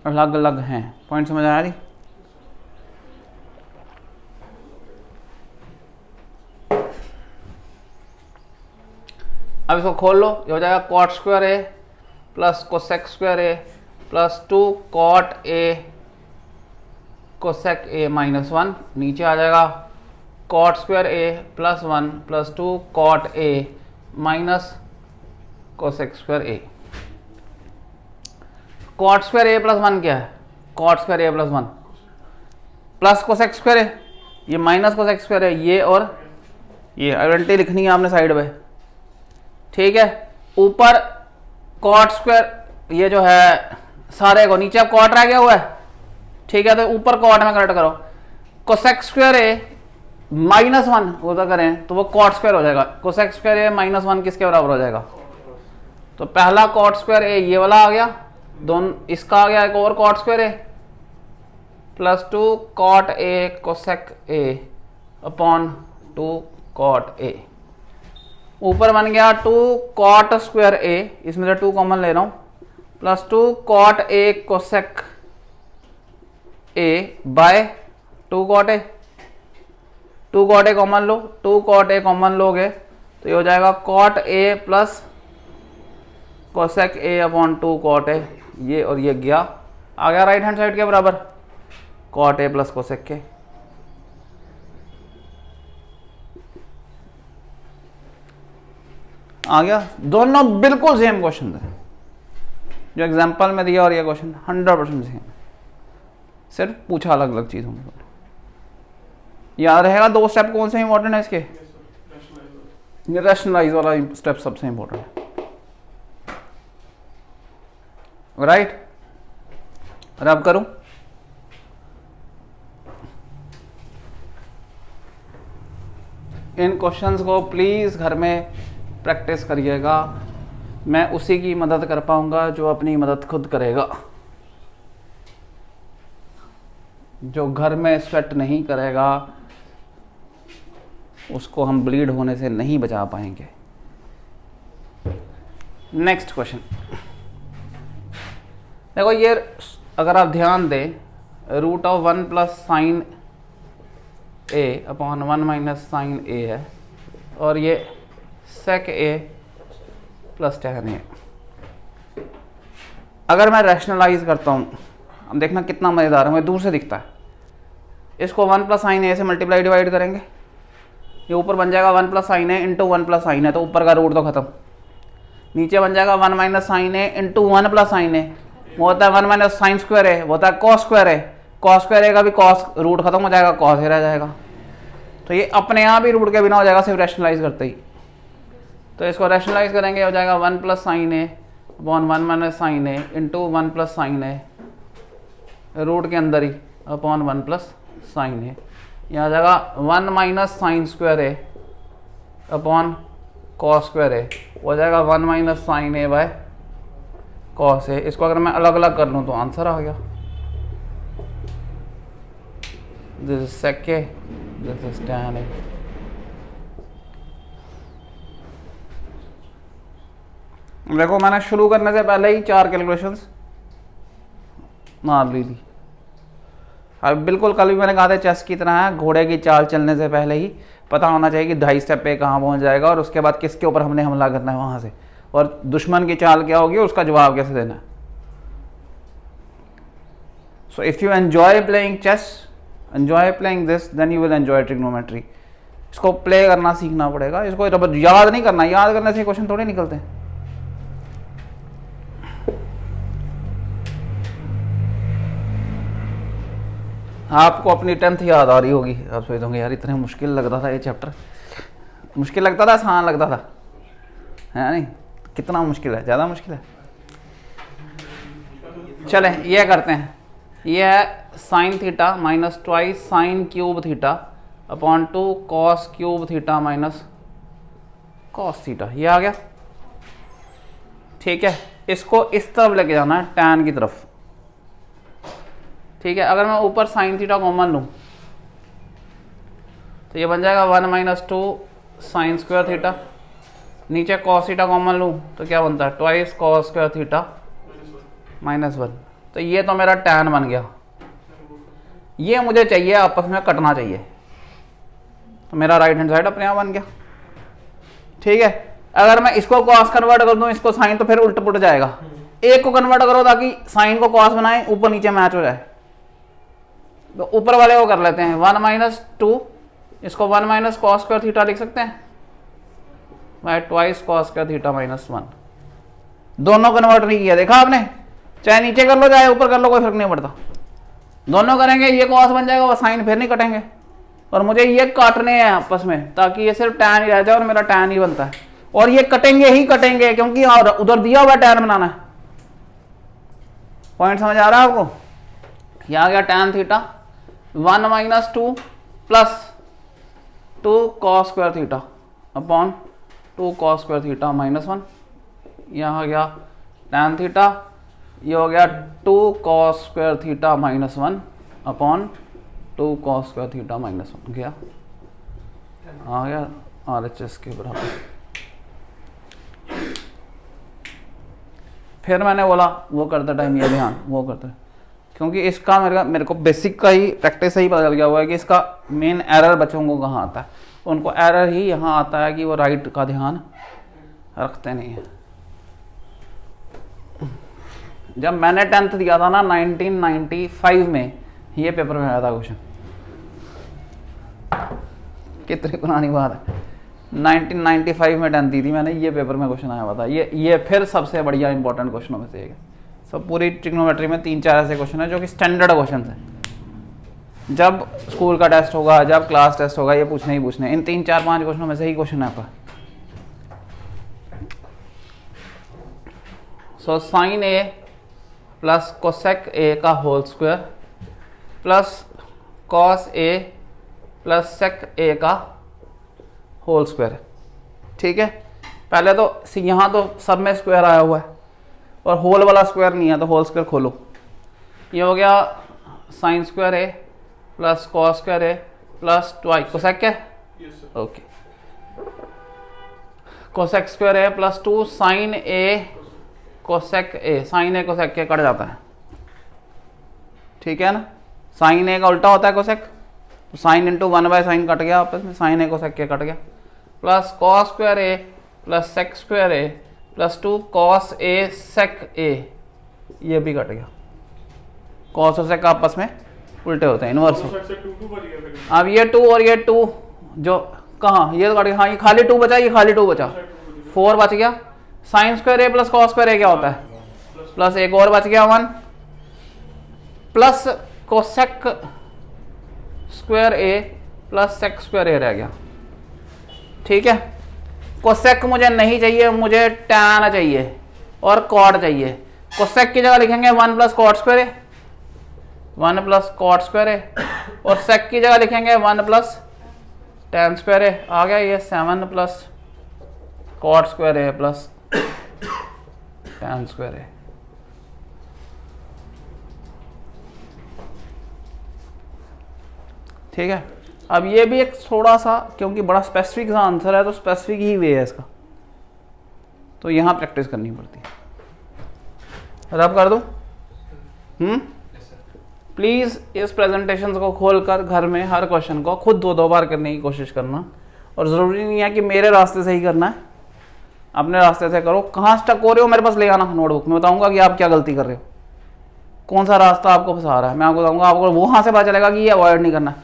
अलग अलग हैं। पॉइंट समझ आ रही? अब इसको खोल लो, ये हो जाएगा cot square A plus cosec square A plus 2 cot A cosec A -1, नीचे आ जाएगा cot square A plus 1 plus 2 cot A minus cosec square A। cot square A plus 1 क्या है? cot square A plus 1 plus cosec square A, ये minus cosec square है, ये और ये आइडेंटिटी लिखनी है आपने साइड में, ठीक है। ऊपर cot स्क्वायर ये जो है सारे को, नीचे अब cot रह गया हुआ है, ठीक है, तो ऊपर cot में कनेक्ट करो। कोसेक स्क्वायर A -1 वो तो करें तो वो cot स्क्वायर हो जाएगा। कोसेक स्क्वायर A -1 किसके बराबर हो जाएगा? तो पहला cot स्क्वायर A ये वाला आ गया, दोनों इसका आ गया एक और cot square A plus 2 cot A cosec A upon 2 cot A। ऊपर बन गया 2 cot स्क्वायर A, इसमें से 2 कॉमन ले रहा हूं, plus 2 cot A cosec A by 2 cot A। 2 cot A common लो, 2 cot A कॉमन लोगे तो ये हो जाएगा cot A plus cosec A upon 2 cot A, ये और ये गया, आ गया राइट हैंड साइड के बराबर cot A प्लस कोसेक के। आ गया, दोनों बिल्कुल सेम क्वेश्चन है जो एग्जांपल में दिया और ये क्वेश्चन 100% सेम, सिर्फ पूछा अलग अलग चीज होंगे। याद रहेगा 2 स्टेप कौन से इंपॉर्टेंट है इसके? ये रैशनलाइज वाला स्टेप सबसे इंपॉर्टेंट है, राइट। और अब करूं, इन क्वेश्चंस को प्लीज घर में प्रैक्टिस करिएगा, मैं उसी की मदद कर पाऊंगा जो अपनी मदद खुद करेगा। जो घर में स्वेट नहीं करेगा उसको हम ब्लीड होने से नहीं बचा पाएंगे। नेक्स्ट क्वेश्चन देखो, ये अगर आप ध्यान दें, √1 plus sine A upon 1 minus sine A है, और ये sec A plus tan A। अगर मैं रैशनलाइज करता हूँ, अब देखना कितना मज़ेदार है, हमें दूर से दिखता है। इसको 1 प्लस साइन A से मल्टीप्लाई डिवाइड करेंगे, ये ऊपर बन जाएगा 1 plus sine A into 1 plus sine A, तो ऊपर का रूट तो खत्म। नीचे बन जाएगा 1 minus sine A into 1 plus sine A, वो होता है 1 माइनस साइन स्क्वायर A, वो होता है cos square A। Cos square A का भी कॉस रूट खत्म हो जाएगा, कॉस A रह जाएगा, तो ये अपने आप ही रूट के बिना हो जाएगा सिर्फ रैशनलाइज करते ही। तो इसको रैशनलाइज करेंगे, हो जाएगा 1 plus sine A upon 1 minus sine A into 1 plus sine A, root के अंदर ही अपॉन 1 प्लस साइन A। यहाँ आ जाएगा 1 minus sine square A upon cos square A, हो जाएगा 1 minus sine A by cos A। इसको अगर मैं अलग अलग कर लूँ तो आंसर आ गया, this is sec A, this is tan A। देखो मैंने शुरू करने से पहले ही 4 कैलकुलेशंस मार ली थी। अब बिल्कुल कल भी मैंने कहा था चेस की तरह है, घोड़े की चाल चलने से पहले ही पता होना चाहिए कि 2.5 स्टेप पे कहाँ पहुँच जाएगा और उसके बाद किसके ऊपर हमने हमला करना है वहाँ से, और दुश्मन की चाल क्या होगी उसका जवाब कैसे देना है। So if you enjoy playing chess, enjoy playing this, then you will enjoy trigonometry. इसको प्ले करना सीखना पड़ेगा, इसको याद नहीं करना, याद करने से क्वेश्चन थोड़े निकलते हैं। आपको अपनी 10th याद आ रही होगी, आप सोच होंगे यार इतने मुश्किल लगता था ये चैप्टर, मुश्किल लगता था आसान लगता था, है नहीं? कितना मुश्किल है, ज़्यादा मुश्किल है। चलें ये करते हैं, ये है sign theta minus twice sign cube theta upon 2 cos cube theta minus cos theta, ये आ गया, ठीक है। इसको इस तरफ लेके जाना है, टैन की तरफ, ठीक है। अगर मैं ऊपर साइन थीटा कॉमन लूँ तो ये बन जाएगा 1 माइनस 2 साइन स्क्वायर थीटा। नीचे कॉस थीटा कॉमन लूँ तो क्या बनता है, ट्वाइस कॉस स्क्वायर थीटा -1। तो ये तो मेरा टैन बन गया। ये मुझे चाहिए आपस में कटना चाहिए, तो मेरा राइट हैंड साइड अपने आप बन गया। ठीक है। अगर मैं इसको कॉस कन्वर्ट कर दूं, इसको साइन, तो फिर उल्ट पुट जाएगा। एक को कन्वर्ट करो ताकि साइन को कॉस बनाए, ऊपर नीचे मैच हो जाए। तो ऊपर वाले को कर लेते हैं 1 माइनस 2, इसको 1 माइनस कॉस स्क्वायर थीटा लिख सकते हैं bye twice cos square theta -1। दोनों कन्वर्ट नहीं किया, देखा आपने, चाहे नीचे कर लो चाहे ऊपर कर लो, कोई फर्क नहीं पड़ता। दोनों करेंगे, ये कॉस बन जाएगा, वो साइन फिर नहीं कटेंगे। और मुझे ये काटने हैं आपस में ताकि ये सिर्फ टैन ही रह जाए और मेरा टैन ही बनता है। और ये कटेंगे ही कटेंगे क्योंकि उधर दिया हुआ टैन बनाना है। पॉइंट समझ आ रहा है आपको? यह आ गया tan theta 1 minus 2 plus 2 cos square theta upon 2 cos square theta -1। यह आ गया टैन थीटा, ये हो गया 2 cos square theta -1 upon 2 cos square theta -1 गया, आ गया RHS के बराबर। फिर मैंने बोला वो करते टाइम ये ध्यान वो करते, क्योंकि इसका मेरे को बेसिक का ही प्रैक्टिस से ही पता चल गया हुआ है कि इसका मेन एरर बच्चों को कहाँ आता है। उनको एरर ही यहाँ आता है कि वो राइट का ध्यान रखते नहीं है। जब मैंने 10th दिया था ना 1995 में, ये पेपर में आया था क्वेश्चन। कितनी पुरानी बात है, 1995 में 10th दी थी मैंने, ये पेपर में क्वेश्चन आया हुआ था। ये फिर सबसे बढ़िया इंपॉर्टेंट क्वेश्चनों में से एक है। सब पूरी ट्रिग्नोमेट्री में 3-4 ऐसे क्वेश्चन है जो कि स्टैंडर्ड क्वेश्चन है। जब स्कूल का टेस्ट होगा, जब क्लास टेस्ट होगा, ये पूछने ही पूछने, इन 3-4-5 क्वेश्चनों में से ही क्वेश्चन है आपका। सो साइन ए प्लस कोसेक ए का whole square plus cos a plus sec ए का होल स्क्वायर। ठीक है। पहले तो यहाँ तो सब में स्क्वायर आया हुआ है और होल वाला स्क्वायर नहीं है, तो होल स्क्वायर खोलो। ये हो गया साइन स्क्वायर ए प्लस कॉस स्क्वायर ए प्लस ट्वाइस कोसेक है, okay, cosec square A plus 2 sine A cosec A. Sine A cosec के कट जाता है, ठीक है ना। साइन ए का उल्टा होता है कोसेक, तो साइन इंटू 1/sin कट गया आपस में, साइन ए कोसेक के कट गया, प्लस कॉस स्क्वायर ए प्लस सेक स्क्वायर ए प्लस 2 कॉस ए सेक ए, ये भी कट गया। कॉस और सेक आपस में उल्टे होते हैं, इनवर्स हो। अब ये 2 और ये 2 जो कहाँ, ये तो कट गया, हाँ ये खाली 2 बचा, ये खाली 2 बचा, 4 बच गया। Sine square A plus cos square A क्या होता है, प्लस एक और बच गया 1 प्लस कोसेक स्क्वायर ए प्लस सेक स्क्वायर ए रह गया। ठीक है। कोसेक मुझे नहीं चाहिए, मुझे टैन चाहिए और कॉट चाहिए। कोसेक की जगह लिखेंगे 1 प्लस कॉट स्क्वायर ए, 1 प्लस कॉट स्क्वायर ए, और सेक की जगह लिखेंगे 1 प्लस टैन स्क्वायर ए। आ गया ये 7 प्लस कॉट स्क्वायर ए प्लस टैन स्क्वायर ए। ठीक है। अब ये भी एक थोड़ा सा, क्योंकि बड़ा स्पेसिफिक सा आंसर है तो स्पेसिफिक ही वे है इसका, तो यहां प्रैक्टिस करनी पड़ती है। रब कर दूं? प्लीज इस प्रेजेंटेशन को खोलकर घर में हर क्वेश्चन को खुद 2-2 बार करने की कोशिश करना, और जरूरी नहीं है कि मेरे रास्ते से ही करना है, अपने रास्ते से करो। कहाँ स्टक हो रहे हो मेरे पास ले आना नोटबुक, मैं बताऊंगा कि आप क्या गलती कर रहे हो, कौन सा रास्ता आपको फंसा रहा है, मैं आपको बताऊंगा। आपको वहां से पता चलेगा कि ये अवॉइड नहीं करना।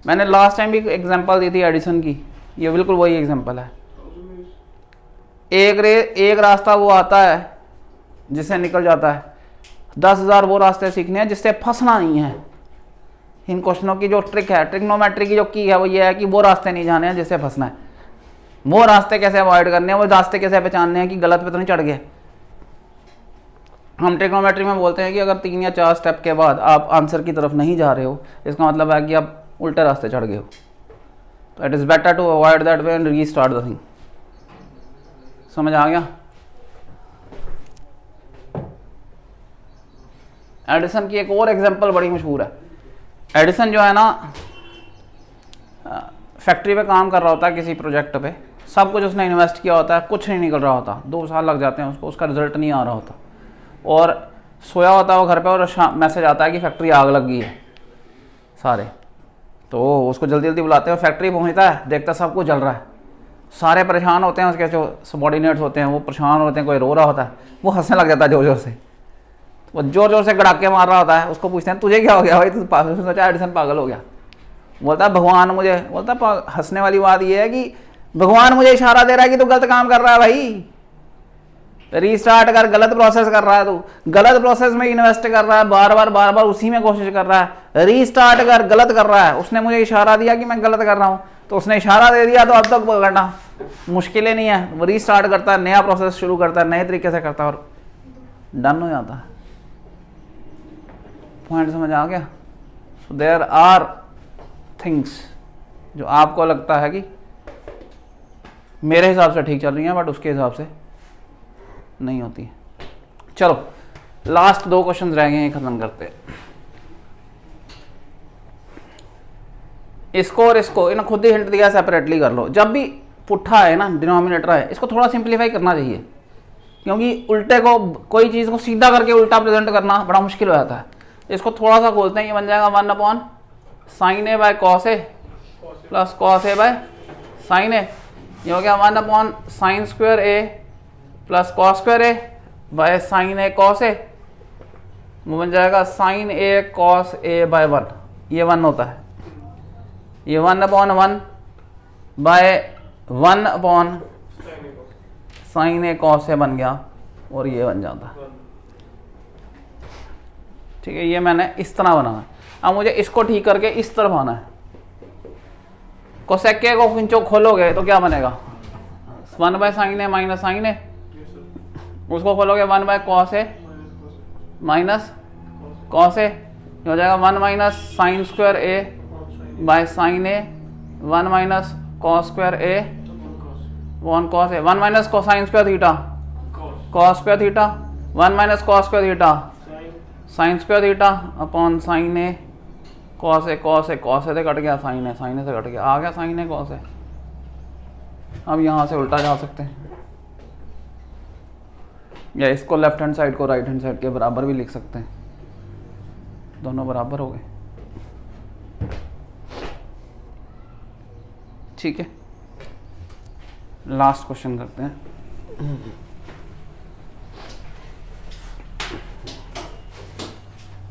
मैंने लास्ट टाइम भी एग्जांपल दी थी एडिशन की, ये बिल्कुल वही एग्जांपल है। एक रास्ता वो आता है जिससे निकल जाता है, 10,000 वो रास्ते सीखने हैं जिससे फंसना नहीं है। इन क्वेश्चनों की जो ट्रिक है, ट्रिग्नोमेट्री की जो की है, वो ये है कि वो रास्ते नहीं जाने हैं जिससे फंसना है। वो रास्ते कैसे अवॉइड करने हैं, वो रास्ते कैसे पहचानने हैं कि गलत पे तो नहीं चढ़ गए। हम ट्रिग्नोमेट्री में बोलते हैं कि अगर 3 या 4 स्टेप के बाद आप आंसर की तरफ नहीं जा रहे हो, इसका मतलब है कि आप उल्टे रास्ते चढ़ गए हो। तो it is better to avoid that way and restart the thing. समझ आ गया? एडिसन की एक और एग्जांपल बड़ी मशहूर है। एडिसन जो है ना फैक्ट्री पे काम कर रहा होता है किसी प्रोजेक्ट पे, सब कुछ उसने इन्वेस्ट किया होता है, कुछ नहीं निकल रहा होता, 2 साल लग जाते हैं उसको, उसका रिजल्ट नहीं आ रहा होता, और सोया होता है वो घर पे और मैसेज आता है कि फैक्ट्री आग लग गई है सारे। तो उसको जल्दी जल्दी बुलाते हैं, फैक्ट्री पहुंचता है, देखता सब कुछ जल रहा है, सारे परेशान होते हैं, उसके जो सबॉर्डिनेट्स होते हैं वो परेशान होते हैं, कोई रो रहा होता है, वो हंसने लग जाता है ज़ोर ज़ोर से, वो ज़ोर ज़ोर से गड़ाके मार रहा होता है। उसको पूछते हैं तुझे क्या हो गया भाई, तू पागल, सोचा एडिसन पागल हो गया। बोलता है भगवान मुझे, बोलता हंसने वाली बात ये है कि भगवान मुझे इशारा दे रहा है कि तू गलत काम कर रहा है भाई, रीस्टार्ट कर, गलत प्रोसेस कर रहा है तू, गलत प्रोसेस में इन्वेस्ट कर रहा है, बार बार उसी में कोशिश कर रहा है, रीस्टार्ट कर, गलत कर रहा है। उसने मुझे इशारा दिया कि मैं गलत कर रहा हूँ, तो उसने इशारा दे दिया, तो अब तक करना मुश्किलें नहीं है, वो रीस्टार्ट करता है, नया प्रोसेस शुरू करता है, नए तरीके से करता है और डन हो जाता है। पॉइंट समझ आ गया? सो देयर आर थिंग्स जो आपको लगता है कि मेरे हिसाब से ठीक चल रही हैं, बट उसके हिसाब से नहीं होती है। चलो लास्ट 2 क्वेश्चन रह गए हैं, खत्म करते हैं। इसको और इसको इन्हें खुद ही हिंट दिया, सेपरेटली कर लो। जब भी पुट्ठा है ना, डिनोमिनेटर है, इसको थोड़ा सिंप्लीफाई करना चाहिए, क्योंकि उल्टे को, कोई चीज़ को सीधा करके उल्टा प्रेजेंट करना बड़ा मुश्किल हो जाता है। इसको थोड़ा सा खोलते हैं, ये बन जाएगा 1/sin A / cos A plus cos A / sin A। ये हो गया 1/sin² A plus cos² A / sin A cos A। वो बन जाएगा sin A cos A / 1, ये 1 होता है। ये 1/1 / 1/sin A cos A बन गया, और ये बन जाता है। ठीक है, ये मैंने इस तरह बनाना है। अब मुझे इसको ठीक करके इस तरफ आना है। कोसेक को खिंचो, खोलोगे तो क्या बनेगा? 1/sin A minus sin A। उसको खोलोगे 1/cos A minus cos A, हो जाएगा 1 - sin² A / sin A, 1 - cos² A 1 cos A, 1 - cosine² theta cos² theta, 1 - cos² theta sin² theta upon sin A cos A cos A से cut गया sin A से cut गया, आ गया sin A cos A। अब यहाँ से उल्टा जा सकते हैं, या इसको लेफ्ट हैंड साइड को राइट हैंड साइड के बराबर भी लिख सकते हैं, दोनों बराबर हो गए। ठीक है, लास्ट क्वेश्चन करते हैं।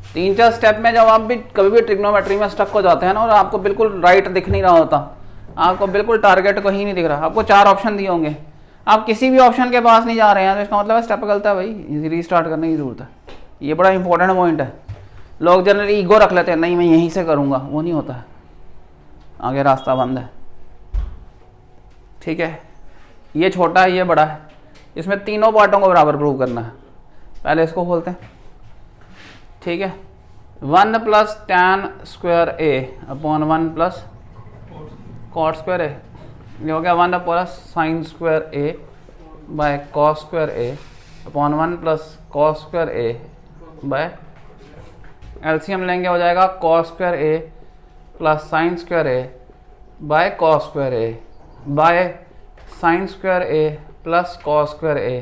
तीन चार स्टेप में जब आप भी कभी भी ट्रिग्नोमेट्री में स्टक हो जाते हैं ना, और आपको बिल्कुल राइट दिख नहीं रहा होता, आपको बिल्कुल टारगेट कहीं नहीं दिख रहा, आपको 4 ऑप्शन दिए होंगे, आप किसी भी ऑप्शन के पास नहीं जा रहे हैं, तो इसका मतलब है स्टेप गलत है भाई, रीस्टार्ट करने की जरूरत है। ये बड़ा इंपॉर्टेंट पॉइंट है। लोग जनरली ईगो रख लेते हैं, नहीं मैं यहीं से करूँगा, वो नहीं होता है, आगे रास्ता बंद है। ठीक है, ये छोटा है, ये बड़ा है, इसमें तीनों पार्टों को बराबर प्रूव करना है। पहले इसको खोलते हैं। ठीक है, 1 + tan² A upon 1 + cot² A, ये हो गया 1 + sin² A / cos² A upon 1 + cos² A / LCM लेंगे, हो जाएगा cos² A + sin² A / cos² A / sin² A + cos² A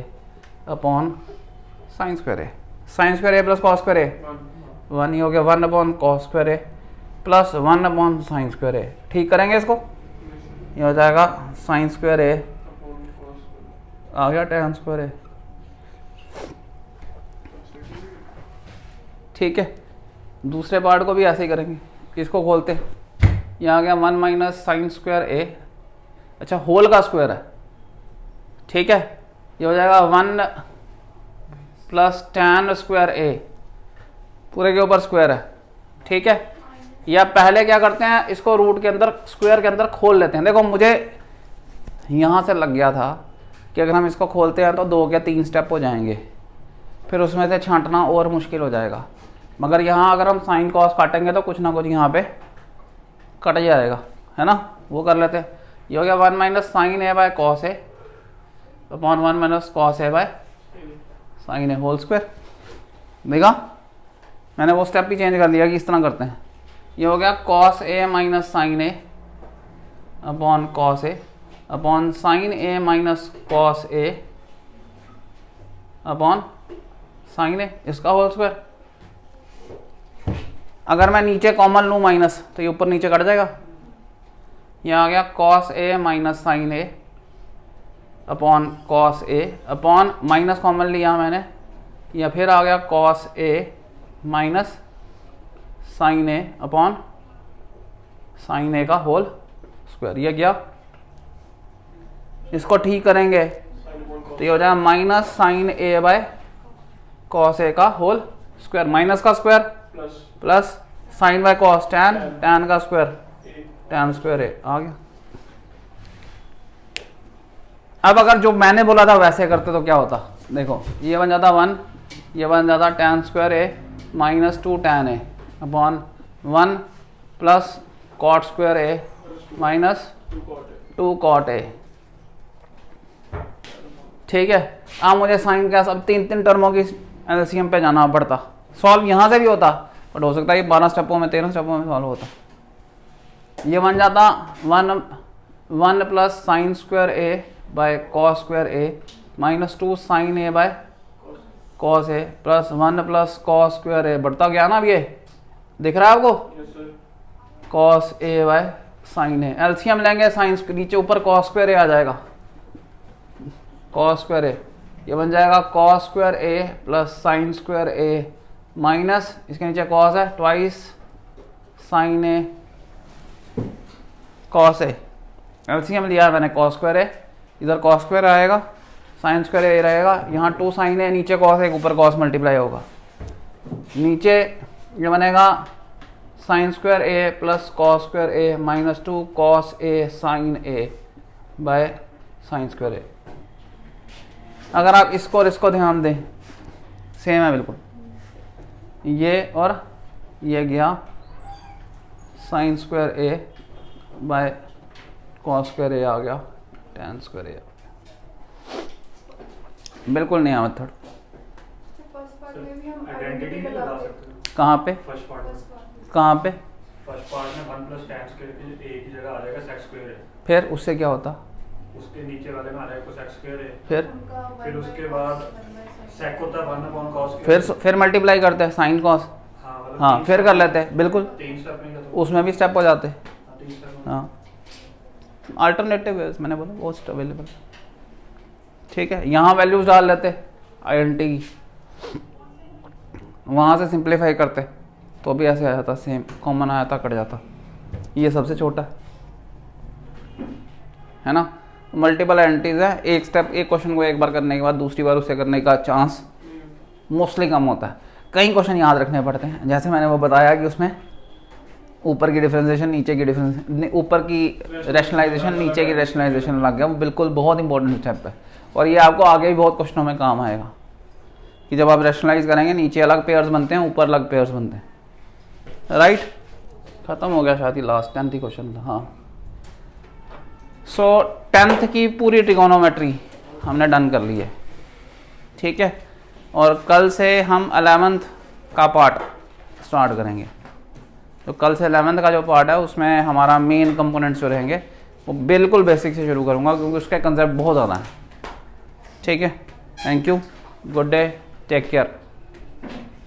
upon sin² A। sin² A + cos² A 1 ही हो गया, 1/cos² A plus 1/sin² A। ठीक करेंगे इसको, ये हो जाएगा sin² A, आ गया tan² A। ठीक है, दूसरे पार्ट को भी ऐसे ही करेंगे, इसको खोलते हैं, ये आ गया 1 - sin² A, अच्छा होल का स्क्वायर है। ठीक है, ये हो जाएगा 1 + tan² A, पूरे के ऊपर स्क्वायर है। ठीक है, या पहले क्या करते हैं, इसको रूट के अंदर, स्क्वायर के अंदर खोल लेते हैं। देखो मुझे यहाँ से लग गया था कि अगर हम इसको खोलते हैं तो 2 के 3 स्टेप हो जाएंगे, फिर उसमें से छांटना और मुश्किल हो जाएगा। मगर यहाँ अगर हम साइन कॉस काटेंगे तो कुछ ना कुछ यहाँ पे कट जाएगा, है ना, वो कर लेते हैं। ये हो गया 1 - sin A / cos A upon 1 - cos A / sin A whole square. देखा, मैंने वो स्टेप भी चेंज कर लिया कि इस तरह करते हैं। ये हो गया cos A minus sine a upon cos A upon sine A minus cos A upon sine ए, इसका होल स्क्वायर। अगर मैं नीचे कॉमन लूँ माइनस तो ये ऊपर नीचे कट जाएगा। ये आ गया cos A minus sine a upon cos A upon minus common लिया मैंने, या फिर आ गया cos A minus sine a upon sine a का होल स्क्वायर। ये क्या, इसको ठीक करेंगे तो ये हो जाएगा minus sine a by cos a का होल स्क्वायर, माइनस का square plus sine by cos tan, tan का स्क्वायर, टैन स्क्वायर ए आ गया। अब अगर जो मैंने बोला था वैसे करते तो क्या होता, देखो ये बन जाता 1, ये बन जाता tan square A minus 2 tan A upon 1 plus cot square A minus 2 cot A. ठीक है, अब मुझे साइन का सब तीन टर्मों की एलसीएम पे जाना पड़ता। सॉल्व यहाँ से भी होता बट हो सकता है कि 12 स्टेपों में 13 स्टेपों में सॉल्व होता। ये बन जाता 1 plus sine square A by cos square A minus 2 sine a by cos a plus 1 plus cos square a. बढ़ता गया ना, अब ये दिख रहा है आपको, cos A by sine a. LCM लेंगे साइन नीचे ऊपर कॉस स्क्वायर ए आ जाएगा, कॉस स्क्वायर ए, ये बन जाएगा कॉस स्क्वायर ए प्लस साइन स्क्वायर ए माइनस इसके नीचे कॉस है ट्वाइस साइन ए कॉस ए। एलसीएम लिया मैंने कॉस स्क्वायर ए, इधर कॉस स्क्वायर आएगा, साइन स्क्वायर ए रहेगा, यहाँ 2 साइन ए, नीचे कॉस ए, ऊपर कॉस मल्टीप्लाई होगा। नीचे ये बनेगा sine square A plus cos square A minus 2 cos a sine a by sine square a. अगर आप इसको और इसको ध्यान दें सेम है बिल्कुल, ये और ये गया sine square A by cos square ए आ गया, टैन स्क्वायर ए आ गया, बिल्कुल नया मेथड। आइडेंटिटी नहीं लगा सकते कहाँ पे, फर्स्ट पार्ट में। कहाँ पे, फर्स्ट पार्ट में 1 प्लस टैन स्क्वायर की ए की जगह आ जाएगा सेक्स स्क्वायर है, फिर उससे क्या होता, उसके नीचे वाले में आ जाएगा सेक्स स्क्वायर है, फिर उसके बाद सेक होता है 1 अपॉन कॉस स्क्वायर, फिर मल्टीप्लाई करते हैं साइन कॉस, हाँ मतलब हाँ फिर कर लेते हैं, बिल्कुल 3 स्टेप नहीं करते, उसमें भी स्टेप हो जाते हैं। 3 स्टेप। हाँ अल्टरनेटिव है मैंने बोला मोस्ट अवेलेबल। ठीक है, यहाँ वैल्यूज डाल लेते आइडेंटिटी की, वहाँ से सिंप्लीफाई करते तो भी ऐसे आ जाता, सेम कॉमन आया था, कट जाता। ये सबसे छोटा है ना, मल्टीपल आइडेंटिटीज है, एक स्टेप एक क्वेश्चन को एक बार करने के बाद दूसरी बार उसे करने का चांस मोस्टली कम होता है। कई क्वेश्चन याद रखने पड़ते हैं, जैसे मैंने वो बताया कि उसमें ऊपर की डिफरेंशिएशन नीचे की डिफरेंस, ऊपर की रैशनलाइजेशन नीचे की रैशनलाइजेशन लग गया, वो बिल्कुल बहुत इंपॉर्टेंट स्टेप है और ये आपको आगे भी बहुत क्वेश्चनों में काम आएगा कि जब आप रैशनलाइज करेंगे नीचे अलग पेयर्स बनते हैं, ऊपर अलग पेयर्स बनते हैं। राइट, खत्म हो गया शायद ही लास्ट 10th ही क्वेश्चन था। हाँ, सो 10th की पूरी ट्रिगोनोमेट्री हमने डन कर ली है। ठीक है, और कल से हम 11th का पार्ट स्टार्ट करेंगे। तो कल से 11th का जो पार्ट है उसमें हमारा मेन कंपोनेंट्स जो रहेंगे वो बिल्कुल बेसिक से शुरू करूँगा क्योंकि उसका कंसेप्ट बहुत ज़्यादा है। ठीक है, thank you, good day, take care.